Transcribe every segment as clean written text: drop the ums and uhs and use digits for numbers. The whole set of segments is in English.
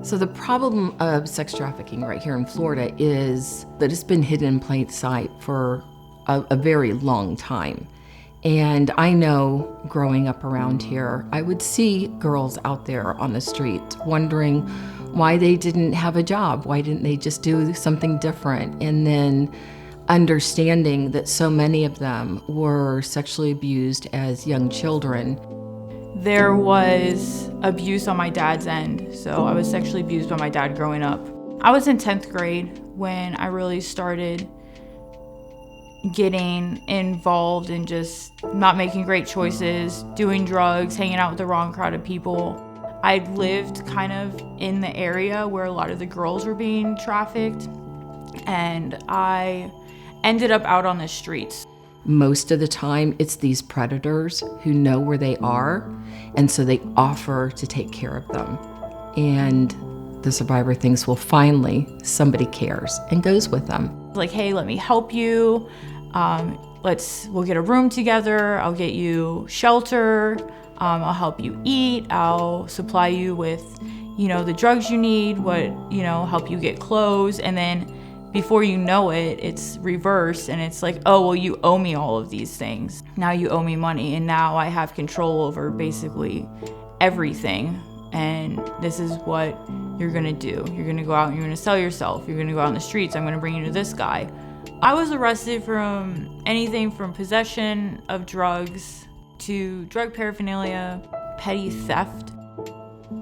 So the problem of sex trafficking right here in Florida is that it's been hidden in plain sight for a very long time. And I know growing up around here, I would see girls out there on the street wondering why they didn't have a job, why didn't they just do something different? And then understanding that so many of them were sexually abused as young children. There was abuse on my dad's end, so I was sexually abused by my dad growing up. I was in 10th grade when I really started getting involved in just not making great choices, doing drugs, hanging out with the wrong crowd of people. I lived kind of in the area where a lot of the girls were being trafficked, and I ended up out on the streets. Most of the time, it's these predators who know where they are, and so they offer to take care of them. And the survivor thinks, well, finally, somebody cares and goes with them. Like, hey, let me help you. We'll get a room together. I'll get you shelter. I'll help you eat. I'll supply you with, the drugs you need, help you get clothes. And then before you know it, it's reversed and it's like, oh, well, you owe me all of these things. Now you owe me money, and now I have control over basically everything. And this is what you're gonna do. You're gonna go out and you're gonna sell yourself. You're gonna go out on the streets. I'm gonna bring you to this guy. I was arrested from anything from possession of drugs to drug paraphernalia, petty theft.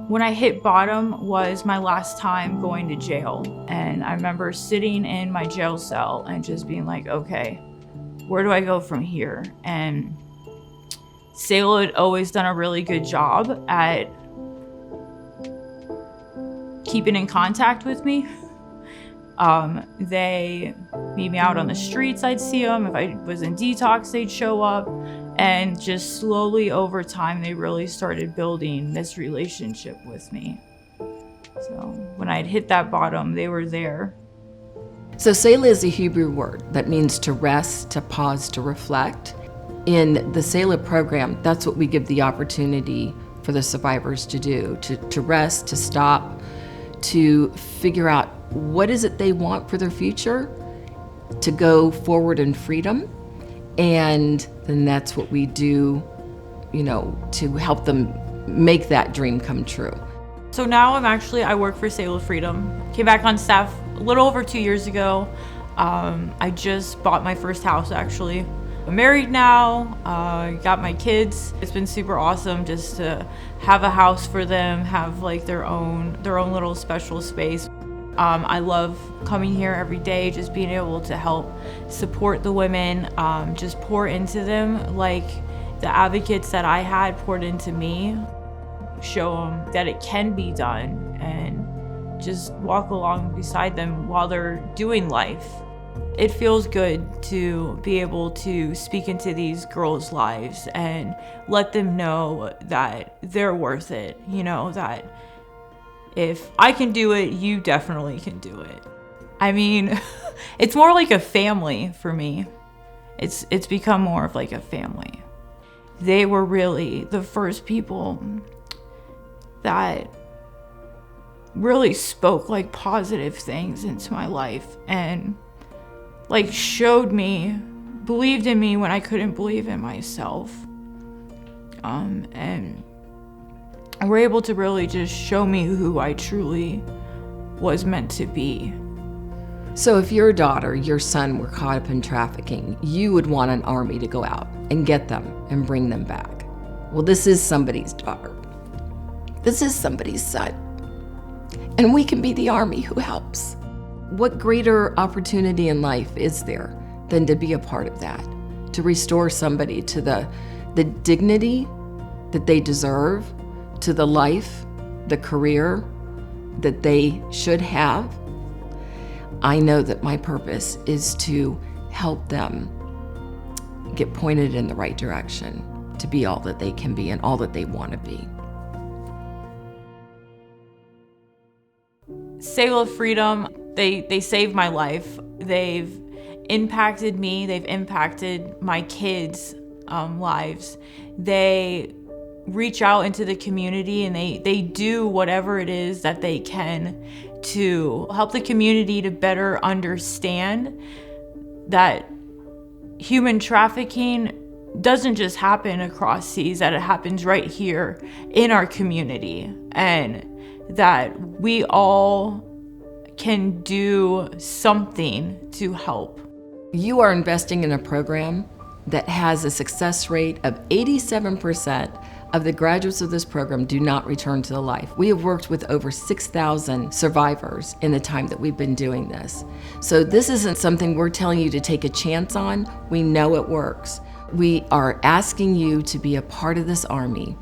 When I hit bottom was my last time going to jail. And I remember sitting in my jail cell and just being like, okay, where do I go from here? And Selah had always done a really good job at keeping in contact with me. They meet me out on the streets, I'd see them. If I was in detox, they'd show up. And just slowly over time, they really started building this relationship with me. So when I'd hit that bottom, they were there. So Selah is a Hebrew word that means to rest, to pause, to reflect. In the Selah program, that's what we give the opportunity for the survivors to do, to rest, to stop, to figure out what is it they want for their future, to go forward in freedom. And then that's what we do, to help them make that dream come true. So now I work for Selah Freedom. Came back on staff a little over 2 years ago. I just bought my first house, actually. I'm married now, got my kids. It's been super awesome just to have a house for them, have like their own little special space. I love coming here every day, just being able to help support the women, just pour into them like the advocates that I had poured into me, show them that it can be done, and just walk along beside them while they're doing life. It feels good to be able to speak into these girls' lives and let them know that they're worth it, that if I can do it, you definitely can do it. I mean, it's more like a family for me. It's become more of like a family. They were really the first people that really spoke like positive things into my life and like showed me, believed in me when I couldn't believe in myself. And were able to really just show me who I truly was meant to be. So if your daughter, your son were caught up in trafficking, you would want an army to go out and get them and bring them back. Well, this is somebody's daughter. This is somebody's son. And we can be the army who helps. What greater opportunity in life is there than to be a part of that? To restore somebody to the dignity that they deserve, to the life, the career that they should have. I know that my purpose is to help them get pointed in the right direction, to be all that they can be and all that they want to be. Selah Freedom, they saved my life. They've impacted me. They've impacted my kids' lives. They reach out into the community, and they do whatever it is that they can to help the community to better understand that human trafficking doesn't just happen across seas, that it happens right here in our community, and that we all can do something to help. You are investing in a program that has a success rate of 87% of the graduates of this program do not return to the life. We have worked with over 6,000 survivors in the time that we've been doing this. So this isn't something we're telling you to take a chance on. We know it works. We are asking you to be a part of this army,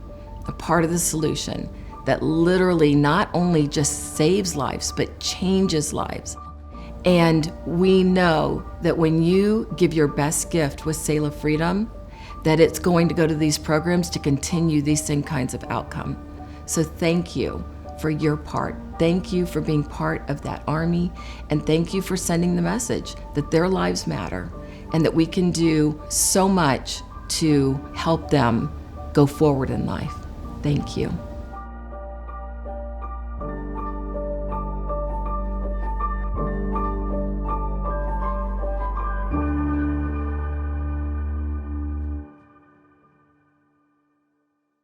a part of the solution that literally not only just saves lives, but changes lives. And we know that when you give your best gift with Selah Freedom, that it's going to go to these programs to continue these same kinds of outcome. So thank you for your part. Thank you for being part of that army, and thank you for sending the message that their lives matter and that we can do so much to help them go forward in life. Thank you.